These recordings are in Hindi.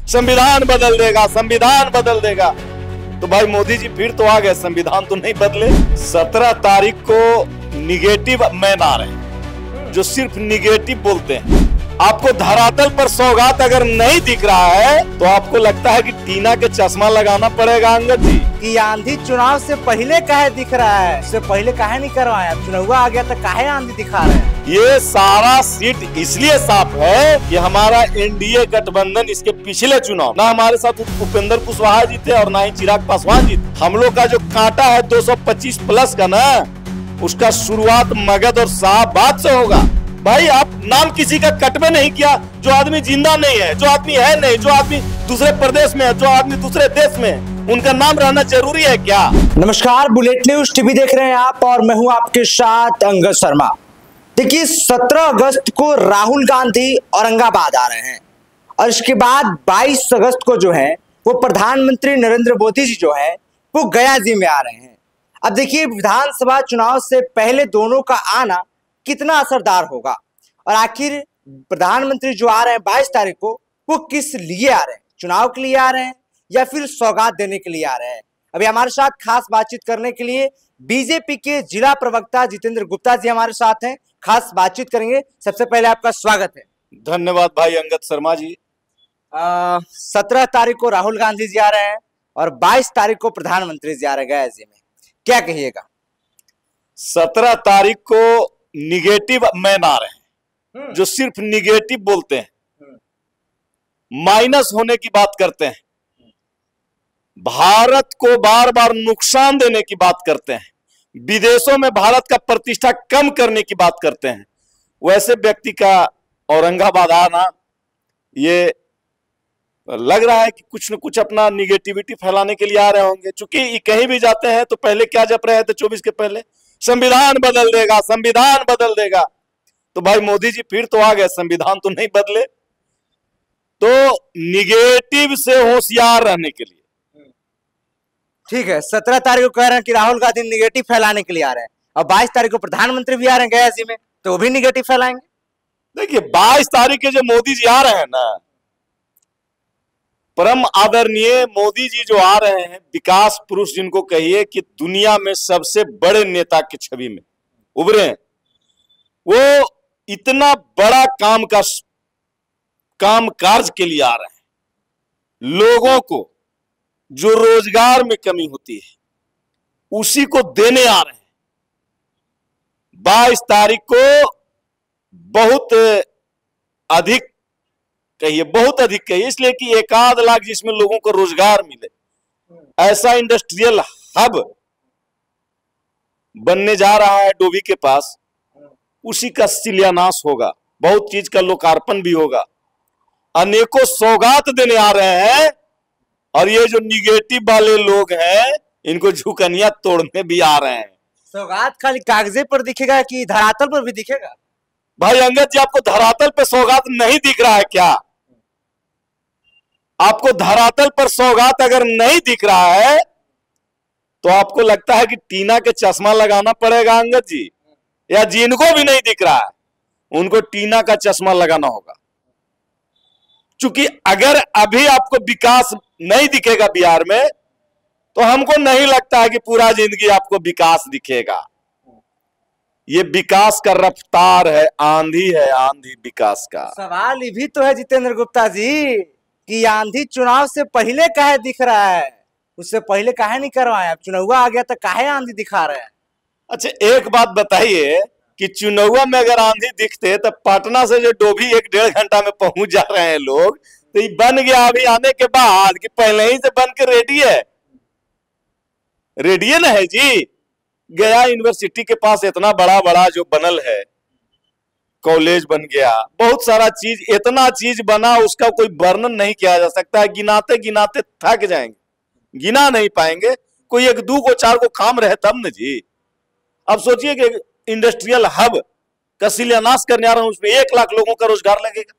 संविधान बदल देगा, संविधान बदल देगा। तो भाई मोदी जी फिर तो आ गए, संविधान तो नहीं बदले। 17 तारीख को निगेटिव मैन आ रहे हैं जो सिर्फ निगेटिव बोलते हैं। आपको धरातल पर सौगात अगर नहीं दिख रहा है तो आपको लगता है कि टीना के चश्मा लगाना पड़ेगा अंगद जी। कि आंधी चुनाव से पहले काहे दिख रहा है, उससे पहले काहे नहीं करवाया, अब चुनाव आ गया तो काहे आंधी दिखा रहे हैं। ये सारा सीट इसलिए साफ है कि हमारा एनडीए गठबंधन इसके पिछले चुनाव ना हमारे साथ उपेंद्र कुशवाहा जी थे और ना ही चिराग पासवान जी थे। हम लोग का जो कांटा है 225 प्लस का ना, उसका शुरुआत मगध और शाहबाद से होगा। भाई आप नाम किसी का कटवे नहीं किया, जो आदमी जिंदा नहीं है, जो आदमी है नहीं, जो आदमी दूसरे प्रदेश में है, जो आदमी दूसरे देश में है, उनका नाम रहना जरूरी है क्या? नमस्कार, बुलेट न्यूज टीवी देख रहे हैं आप और मैं हूं आपके साथ अंगद शर्मा। देखिए 17 अगस्त को राहुल गांधी औरंगाबाद आ रहे हैं और इसके बाद 22 अगस्त को जो है वो प्रधानमंत्री नरेंद्र मोदी जी जो है वो गया जी में आ रहे हैं। अब देखिए विधानसभा चुनाव से पहले दोनों का आना कितना असरदार होगा और आखिर प्रधानमंत्री जो आ रहे हैं 22 तारीख को वो किस लिए आ रहे हैं, चुनाव के लिए आ रहे हैं या फिर सौगात देने के लिए आ रहे हैं। अभी हमारे साथ खास बातचीत करने के लिए बीजेपी के जिला प्रवक्ता जितेंद्र गुप्ता जी हमारे साथ हैं, खास बातचीत करेंगे। सबसे पहले आपका स्वागत है। धन्यवाद भाई अंगद शर्मा जी। 17 तारीख को राहुल गांधी जी आ रहे हैं और 22 तारीख को प्रधानमंत्री जी आ रहे हैं गया जी में, क्या कहिएगा? 17 तारीख को निगेटिव मैन आ रहे हैं जो सिर्फ निगेटिव बोलते हैं, माइनस होने की बात करते हैं, भारत को बार बार नुकसान देने की बात करते हैं, विदेशों में भारत का प्रतिष्ठा कम करने की बात करते हैं। वैसे व्यक्ति का औरंगाबाद आना ये लग रहा है कि कुछ न कुछ अपना निगेटिविटी फैलाने के लिए आ रहे होंगे। चूंकि कहीं भी जाते हैं तो पहले क्या जप रहे थे 24 के पहले, संविधान बदल देगा, संविधान बदल देगा। तो भाई मोदी जी फिर तो आ गए, संविधान तो नहीं बदले। तो निगेटिव से होशियार रहने के लिए ठीक है, 17 तारीख को कह रहे हैं कि राहुल गांधी निगेटिव फैलाने के लिए आ रहे हैं और 22 तारीख को प्रधानमंत्री भी आ रहे हैं गया जी में, तो वो भी निगेटिव फैलाएंगे। देखिए 22 तारीख के जो मोदी जी आ रहे हैं ना, परम आदरणीय मोदी जी जो आ रहे हैं, विकास पुरुष जिनको कहिए कि दुनिया में सबसे बड़े नेता की छवि में उभरे हैं, वो इतना बड़ा काम कार्य के लिए आ रहे हैं। लोगों को जो रोजगार में कमी होती है उसी को देने आ रहे हैं। 22 तारीख को बहुत अधिक कहिए, इसलिए कि 1 लाख जिसमें लोगों को रोजगार मिले, ऐसा इंडस्ट्रियल हब बनने जा रहा है डोभी के पास, उसी का शिलान्यास होगा, बहुत चीज का लोकार्पण भी होगा, अनेकों सौगात देने आ रहे हैं। और ये जो निगेटिव वाले लोग हैं इनको झुकनिया तोड़ने भी आ रहे हैं। सौगात खाली कागजे पर दिखेगा कि धरातल पर भी दिखेगा? भाई अंगद जी, आपको धरातल पर सौगात नहीं दिख रहा है क्या? आपको धरातल पर सौगात अगर नहीं दिख रहा है तो आपको लगता है कि टीना के चश्मा लगाना पड़ेगा अंगद जी, या जिनको भी नहीं दिख रहा है उनको टीना का चश्मा लगाना होगा। क्योंकि अगर अभी आपको विकास नहीं दिखेगा बिहार में तो हमको नहीं लगता है कि पूरा जिंदगी आपको विकास दिखेगा। ये विकास का रफ्तार है, आंधी है, आंधी विकास का। सवाल ये भी तो है जितेंद्र गुप्ता जी कि आंधी चुनाव से पहले काहे दिख रहा है, उससे पहले काहे नहीं करवाया, अब चुनाव आ गया तो काहे आंधी दिखा रहे हैं। अच्छा एक बात बताइए कि चुनाव में अगर आंधी दिखते तो पटना से जो डोभी 1-1.5 घंटा में पहुंच जा रहे हैं लोग, तो ये बन गया अभी आने के बाद कि पहले ही से बन के रेडी है? रेडी है ना है जी। गया यूनिवर्सिटी के पास इतना बड़ा बड़ा जो बनल है, कॉलेज बन गया, बहुत सारा चीज, इतना चीज बना उसका कोई वर्णन नहीं किया जा सकता है। गिनाते गिनाते थक जाएंगे, गिना नहीं पाएंगे। कोई 1-2 को 4 को काम रहे तब न जी। अब सोचिए कि इंडस्ट्रियल हब का शिलान्यास करने आ रहा हूं, उसमें 1 लाख लोगों का रोजगार लगेगा।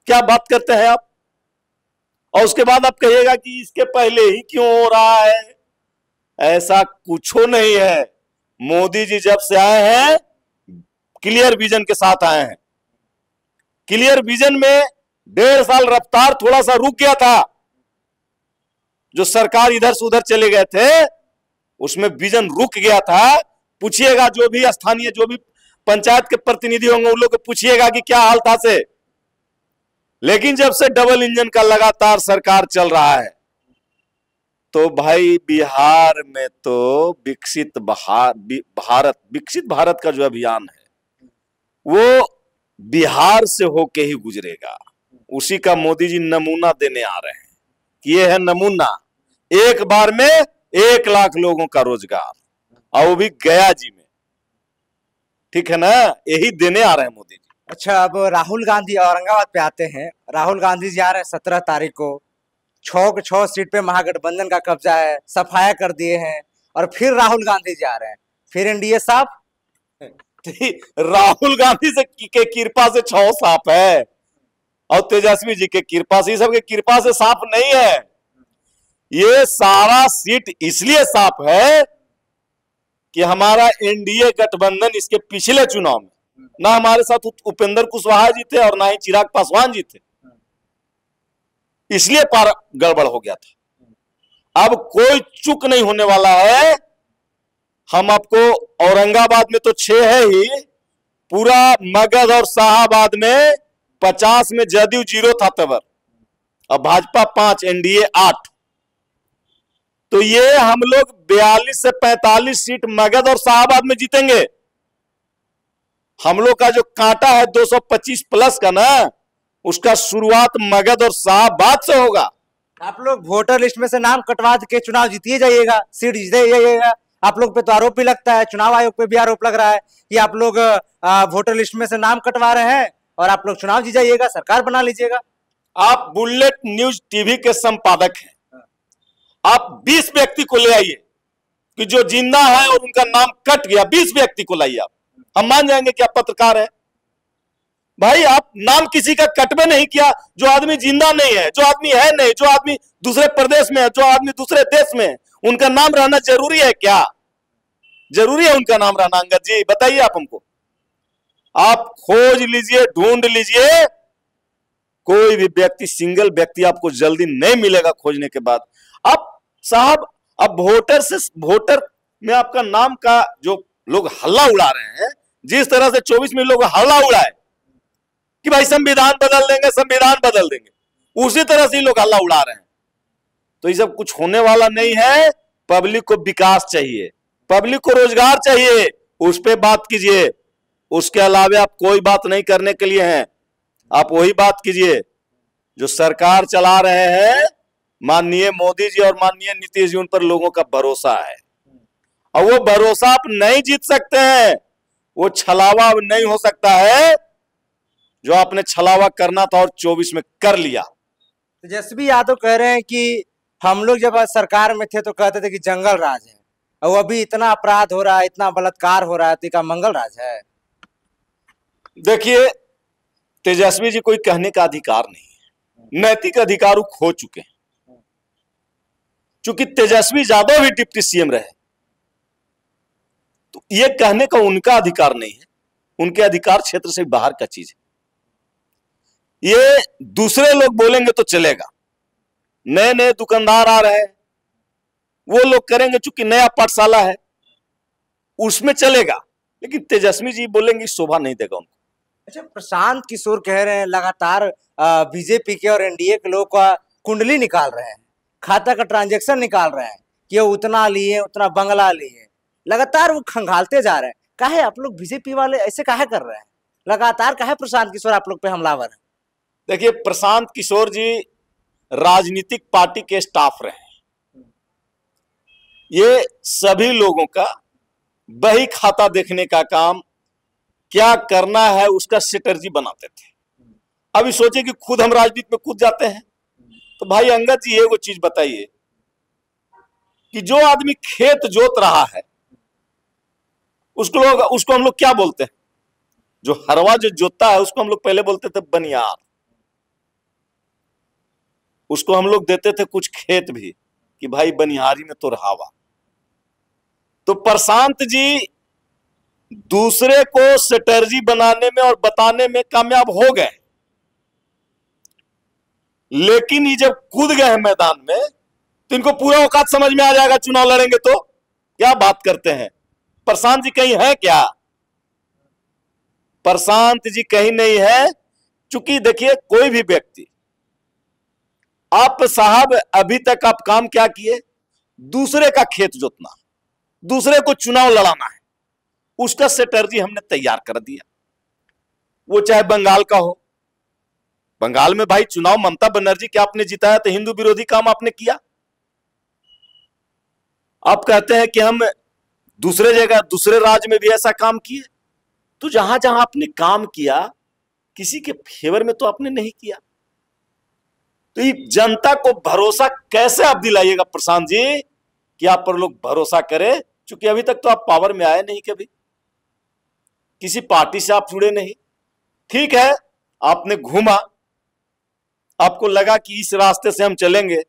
क्या बात करते हैं आप? और उसके बाद आप कहिएगा कि इसके पहले ही क्यों हो रहा है। ऐसा कुछ नहीं है। मोदी जी जब से आए हैं क्लियर विजन के साथ आए हैं। क्लियर विजन में 1.5 साल रफ्तार थोड़ा सा रुक गया था, जो सरकार इधर से उधर चले गए थे, उसमें विजन रुक गया था। पूछिएगा जो भी स्थानीय, जो भी पंचायत के प्रतिनिधि होंगे, उन लोग को पूछिएगा कि क्या हाल था से। लेकिन जब से डबल इंजन का लगातार सरकार चल रहा है, तो भाई बिहार में तो विकसित भारत का जो अभियान है वो बिहार से होके ही गुजरेगा। उसी का मोदी जी नमूना देने आ रहे हैं कि ये है नमूना, एक बार में 1 लाख लोगों का रोजगार, और वो भी गया जी में। ठीक है ना, यही देने आ रहे हैं मोदी जी। अच्छा, अब राहुल गांधी औरंगाबाद पे आते हैं। राहुल गांधी जी आ रहे हैं 17 तारीख को। 6 सीट पे महागठबंधन का कब्जा है, सफाया कर दिए हैं, और फिर राहुल गांधी जी आ रहे हैं, फिर एनडीए साफ। राहुल गांधी से के कृपा से 6 साफ है, और तेजस्वी जी के कृपा से, सब के कृपा से साफ नहीं है। ये सारा सीट इसलिए साफ है कि हमारा एनडीए गठबंधन इसके पिछले चुनाव में ना हमारे साथ उपेंद्र कुशवाहा जी थे और ना ही चिराग पासवान जी थे, इसलिए पार गड़बड़ हो गया था। अब कोई चूक नहीं होने वाला है। हम आपको औरंगाबाद में तो 6 है ही, पूरा मगध और शाहाबाद में 50 में जदयू 0 था तबर, और भाजपा 5, एनडीए 8। तो ये हम लोग 42 से 45 सीट मगध और शाहाबाद में जीतेंगे। हम लोग का जो कांटा है 225 प्लस का ना, उसका शुरुआत मगध और शाहाबाद से होगा। आप लोग वोटर लिस्ट में से नाम कटवा के चुनाव जीतिए जाइएगा, सीट जीते जाइएगा। आप लोग पे तो आरोप भी लगता है, चुनाव आयोग पे भी आरोप लग रहा है कि आप लोग वोटर लिस्ट में से नाम कटवा रहे हैं, और आप लोग चुनाव जीत जाइएगा, सरकार बना लीजिएगा। आप बुलेट न्यूज टीवी के संपादक हैं, आप 20 व्यक्ति को ले आइए कि जो जिंदा है और उनका नाम कट गया, 20 व्यक्ति को लाइए, आप, हम मान जाएंगे कि आप पत्रकार हैं। भाई आप नाम किसी का कटवे नहीं किया, जो आदमी जिंदा नहीं है, जो आदमी है नहीं, जो आदमी दूसरे प्रदेश में है, जो आदमी दूसरे देश में है, उनका नाम रहना जरूरी है क्या? जरूरी है उनका नाम रहना? अंगद जी बताइए आप हमको। आप खोज लीजिए, ढूंढ लीजिए, कोई भी व्यक्ति, सिंगल व्यक्ति आपको जल्दी नहीं मिलेगा खोजने के बाद। अब साहब, अब वोटर में आपका नाम का जो लोग हल्ला उड़ा रहे हैं, जिस तरह से 24 में लोग हल्ला उड़ाए कि भाई संविधान बदल देंगे, संविधान बदल देंगे, उसी तरह से लोग हल्ला उड़ा रहे हैं। तो ये सब कुछ होने वाला नहीं है। पब्लिक को विकास चाहिए, पब्लिक को रोजगार चाहिए, उस पर बात कीजिए। उसके अलावा आप कोई बात नहीं करने के लिए हैं। आप वही बात कीजिए जो सरकार चला रहे हैं, माननीय मोदी जी और माननीय नीतीश जी, उन पर लोगों का भरोसा है, और वो भरोसा आप नहीं जीत सकते हैं। वो छलावा अब नहीं हो सकता है, जो आपने छलावा करना था और 24 में कर लिया। तेजस्वी यादव कह रहे हैं कि हम लोग जब सरकार में थे तो कहते थे कि जंगल राज है, और अभी इतना अपराध हो रहा है, इतना बलात्कार हो रहा है, तो क्या मंगल राज है? देखिए, तेजस्वी जी कोई कहने का अधिकार नहीं है, नैतिक अधिकार वो खो चुके हैं। चूंकि तेजस्वी यादव भी डिप्टी सीएम रहे, तो ये कहने का उनका अधिकार नहीं है, उनके अधिकार क्षेत्र से बाहर का चीज है। ये दूसरे लोग बोलेंगे तो चलेगा, नए नए दुकानदार आ रहे हैं, वो लोग करेंगे, चूंकि नया पाठशाला है उसमें चलेगा, लेकिन तेजस्वी जी बोलेंगे शोभा नहीं देगा उनको। अच्छा, प्रशांत किशोर कह रहे हैं लगातार बीजेपी के और एनडीए के लोग का कुंडली निकाल रहे हैं, खाता का ट्रांजैक्शन निकाल रहे हैं कि वो उतना लिए, उतना बंगला लिए, लगातार वो खंगालते जा रहे हैं। काहे आप लोग बीजेपी वाले ऐसे काहे कर रहे हैं? लगातार काहे प्रशांत किशोर आप लोग पे हमलावर है? देखिए, प्रशांत किशोर जी राजनीतिक पार्टी के स्टाफ रहे हैं। ये सभी लोगों का बही खाता देखने का काम, क्या करना है उसका स्ट्रेटजी बनाते थे। अभी सोचे कि खुद हम राजनीति में कूद जाते हैं, तो भाई अंगद जी ये वो चीज बताइए कि जो आदमी खेत जोत रहा है उसको हम लोग क्या बोलते हैं? जो हरवा जो जोतता है उसको हम लोग पहले बोलते थे बनियार। उसको हम लोग देते थे कुछ खेत भी कि भाई बनिहारी में तो रहावा। तो प्रशांत जी दूसरे को स्ट्रेटजी बनाने में और बताने में कामयाब हो गए। लेकिन ये जब कूद गए हैं मैदान में तो इनको पूरा औकात समझ में आ जाएगा, चुनाव लड़ेंगे तो क्या बात करते हैं। प्रशांत जी कहीं है क्या? प्रशांत जी कहीं नहीं है। चूंकि देखिए कोई भी व्यक्ति, आप साहब अभी तक आप काम क्या किए? दूसरे का खेत जोतना, दूसरे को चुनाव लड़ाना है, उसका स्ट्रेटजी हमने तैयार कर दिया। वो चाहे बंगाल का हो, बंगाल में भाई चुनाव ममता बनर्जी क्या आपने जिताया तो हिंदू विरोधी काम आपने किया। आप कहते हैं कि हम दूसरे जगह दूसरे राज्य में भी ऐसा काम किए, तो जहां जहां आपने काम किया किसी के फेवर में तो आपने नहीं किया। तो ये जनता को भरोसा कैसे आप दिलाइएगा प्रशांत जी कि आप पर लोग भरोसा करें? क्योंकि अभी तक तो आप पावर में आए नहीं, कभी किसी पार्टी से आप जुड़े नहीं। ठीक है, आपने घूमा, आपको लगा कि इस रास्ते से हम चलेंगे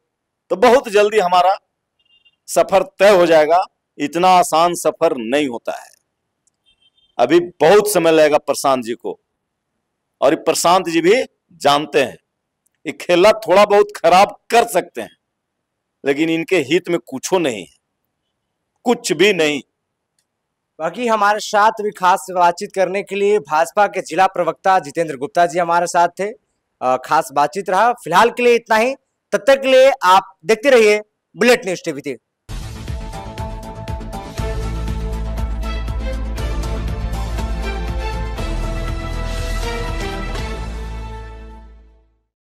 तो बहुत जल्दी हमारा सफर तय हो जाएगा। इतना आसान सफर नहीं होता है, अभी बहुत समय लगेगा प्रशांत जी को। और प्रशांत जी भी जानते हैं ये खेला थोड़ा बहुत खराब कर सकते हैं, लेकिन इनके हित में कुछ नहीं है, कुछ भी नहीं। बाकी हमारे साथ भी खास बातचीत करने के लिए भाजपा के जिला प्रवक्ता जितेंद्र गुप्ता जी हमारे साथ थे। खास बातचीत रहा। फिलहाल के लिए इतना ही। तब तक के लिए आप देखते रहिए बुलेट न्यूज टीवी।